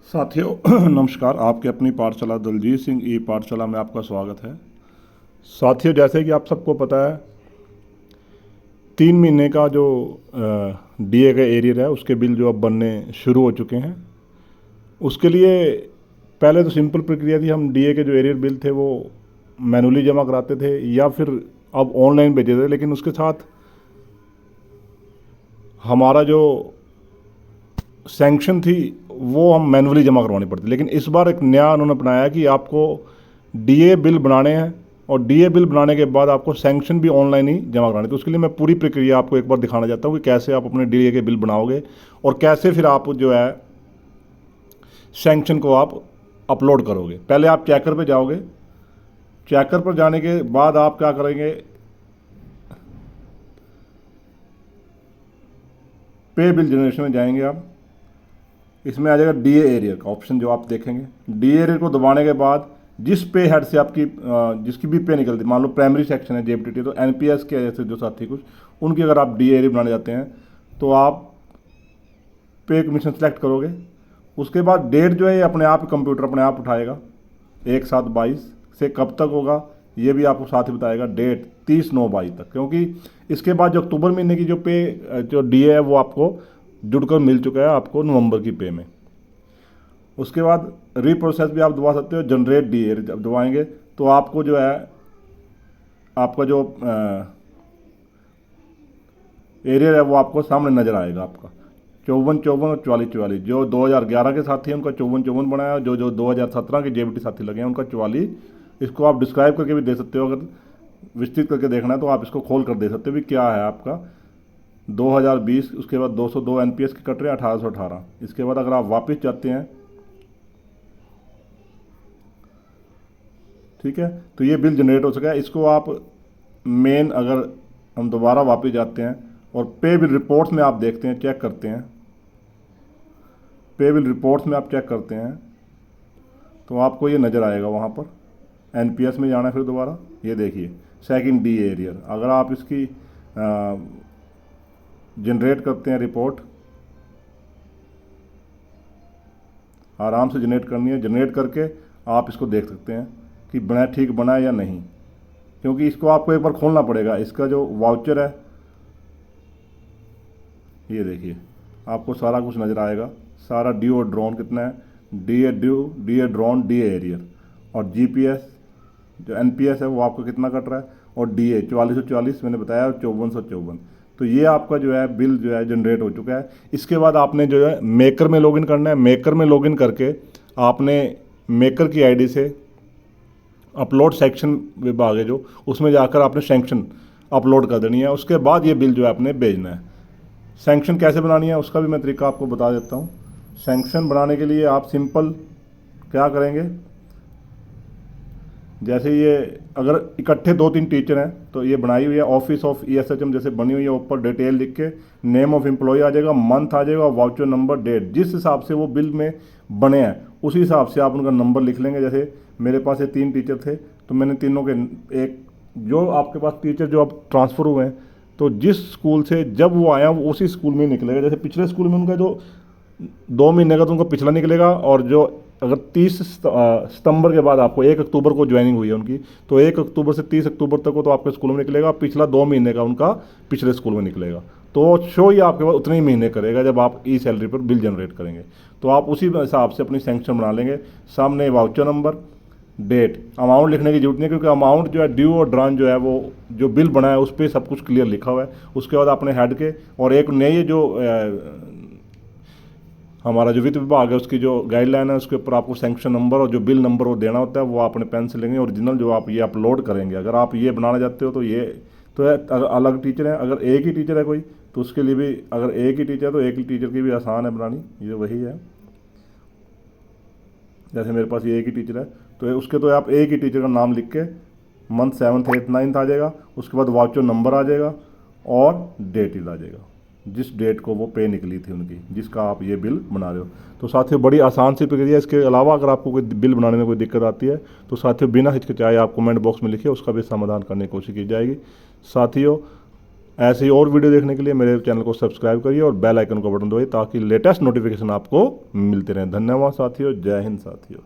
साथियों नमस्कार। आपके अपनी पाठशाला दलजीत सिंह ई पाठशाला में आपका स्वागत है। साथियों, जैसे कि आप सबको पता है 3 महीने का जो डीए का एरियर है उसके बिल जो अब बनने शुरू हो चुके हैं। उसके लिए पहले तो सिंपल प्रक्रिया थी, हम डीए के जो एरियर बिल थे वो मैनुअली जमा कराते थे या फिर अब ऑनलाइन भेजे थे, लेकिन उसके साथ हमारा जो सैंक्शन थी वो हम मैनुअली जमा करवानी पड़ती। लेकिन इस बार एक नया उन्होंने अपनाया कि आपको डीए बिल बनाने हैं और डीए बिल बनाने के बाद आपको सैंक्शन भी ऑनलाइन ही जमा कराने। तो उसके लिए मैं पूरी प्रक्रिया आपको एक बार दिखाना चाहता हूँ कि कैसे आप अपने डीए के बिल बनाओगे और कैसे फिर आप जो है सैंक्शन को आप अपलोड करोगे। पहले आप चेकर पे जाओगे, चेकर पर जाने के बाद आप क्या करेंगे, पे बिल जनरेशन में जाएंगे आप। इसमें आ जाएगा डीए एरियर का ऑप्शन जो आप देखेंगे। डीए एरियर को दबाने के बाद जिस पे हेड से आपकी जिसकी भी पे निकलती, मान लो प्राइमरी सेक्शन है जेबीटीटी, तो एनपीएस के जैसे जो साथी कुछ उनकी अगर आप डीए एरियर बनाने जाते हैं तो आप पे कमीशन सेलेक्ट करोगे। उसके बाद डेट जो है ये अपने आप कंप्यूटर अपने आप उठाएगा। 1/7/22 से कब तक होगा ये भी आपको साथ ही बताएगा, डेट 30/9/22 तक, क्योंकि इसके बाद जो अक्टूबर महीने की जो पे जो डीए है वो आपको जुड़कर मिल चुका है आपको नवंबर की पे में। उसके बाद रीप्रोसेस भी आप दबा सकते हो। जनरेट डीए जब दबाएंगे तो आपको जो है आपका जो एरियर है वो आपको सामने नज़र आएगा। आपका 54-54 और 44-44 जो 2011 के साथी हैं उनका 54-54 बनाया, जो 2017 के जेबीटी साथी लगे हैं उनका 44। इसको आप डिस्क्राइब करके भी दे सकते हो, अगर विस्तृत करके देखना है तो आप इसको खोल कर दे सकते हो भी क्या है आपका 2020। उसके बाद 202 एनपीएस के कट रहे हैं 1818। इसके बाद अगर आप वापस जाते हैं, ठीक है, तो ये बिल जनरेट हो सका है। इसको आप मेन अगर हम दोबारा वापस जाते हैं और पे बिल रिपोर्ट्स में आप देखते हैं, चेक करते हैं, पे बिल रिपोर्ट्स में आप चेक करते हैं तो आपको ये नज़र आएगा। वहाँ पर एनपीएस में जाना है, फिर दोबारा ये देखिए सेकंड डी एरियर। अगर आप इसकी जनरेट करते हैं रिपोर्ट, आराम से जनरेट करनी है, जनरेट करके आप इसको देख सकते हैं कि बना ठीक बना है या नहीं, क्योंकि इसको आपको एक बार खोलना पड़ेगा। इसका जो वाउचर है ये देखिए आपको सारा कुछ नज़र आएगा, सारा ड्यू और ड्रॉन कितना है, D due, D drawn, D arrear, और जीपीएस जो एनपीएस है वो आपको कितना कट रहा है, और डीए 4440 मैंने बताया, 5454। तो ये आपका जो है बिल जो है जनरेट हो चुका है। इसके बाद आपने जो है मेकर में लॉगिन करना है। मेकर में लॉगिन करके आपने मेकर की आईडी से अपलोड सेक्शन विभाग है जो, उसमें जाकर आपने सैंक्शन अपलोड कर देनी है। उसके बाद ये बिल जो है आपने भेजना है। सैंक्शन कैसे बनानी है उसका भी मैं तरीका आपको बता देता हूँ। सैंक्शन बनाने के लिए आप सिंपल क्या करेंगे, जैसे ये अगर इकट्ठे 2-3 टीचर हैं तो ये बनाई हुई है ऑफिस ऑफ ईएसएचएम जैसे बनी हुई है, ऊपर डिटेल लिख के नेम ऑफ एम्प्लॉय आ जाएगा, मंथ आ जाएगा, वाउचर नंबर, डेट, जिस हिसाब से वो बिल में बने हैं उसी हिसाब से आप उनका नंबर लिख लेंगे। जैसे मेरे पास ये 3 टीचर थे तो मैंने तीनों के एक, जो आपके पास टीचर जो अब ट्रांसफ़र हुए हैं तो जिस स्कूल से जब वो आया वो उसी स्कूल में ही निकलेगा। जैसे पिछले स्कूल में उनका जो 2 महीने का तो उनका पिछला निकलेगा, और जो अगर 30 सितंबर के बाद आपको 1 अक्टूबर को ज्वाइनिंग हुई है उनकी, तो 1 अक्टूबर से 30 अक्टूबर तक को तो आपके स्कूल में निकलेगा, पिछला 2 महीने का उनका पिछले स्कूल में निकलेगा। तो शो ही आपके पास उतने ही महीने करेगा जब आप ई सैलरी पर बिल जनरेट करेंगे। तो आप उसी हिसाब से अपनी सैंक्शन बना लेंगे। सामने वाउचर नंबर, डेट, अमाउंट लिखने की जरूरत नहीं है, क्योंकि अमाउंट जो है ड्यू और ड्रॉन जो है वो जो बिल बना है उस पर सब कुछ क्लियर लिखा हुआ है। उसके बाद अपने हेड के और एक नई जो हमारा जो वित्त विभाग है उसकी जो गाइडलाइन है उसके ऊपर आपको सैंक्शन नंबर और जो बिल नंबर वो देना होता है, वो अपने पेन से लेंगे ओरिजिनल जो आप ये अपलोड करेंगे। अगर आप ये बनाना चाहते हो तो ये तो है, अगर अलग टीचर है, अगर एक ही टीचर है कोई तो उसके लिए भी, अगर एक ही टीचर है तो एक ही टीचर की भी आसान है बनानी, ये वही है। जैसे मेरे पास ये एक ही टीचर है तो उसके तो आप एक ही टीचर का नाम लिख के मंथ 7th 8th 9th आ जाएगा, उसके बाद वाउचर नंबर आ जाएगा और डेट ही आ जाएगा, जिस डेट को वो पे निकली थी उनकी, जिसका आप ये बिल बना रहे हो। तो साथियों बड़ी आसान सी प्रक्रिया। इसके अलावा अगर आपको कोई बिल बनाने में कोई दिक्कत आती है तो साथियों बिना हिचकिचाए आप कमेंट बॉक्स में लिखिए, उसका भी समाधान करने की कोशिश की जाएगी। साथियों ऐसे ही और वीडियो देखने के लिए मेरे चैनल को सब्सक्राइब करिए और बेल आइकन का बटन दबाइए ताकि लेटेस्ट नोटिफिकेशन आपको मिलते रहें। धन्यवाद साथियों, जय हिंद साथियों।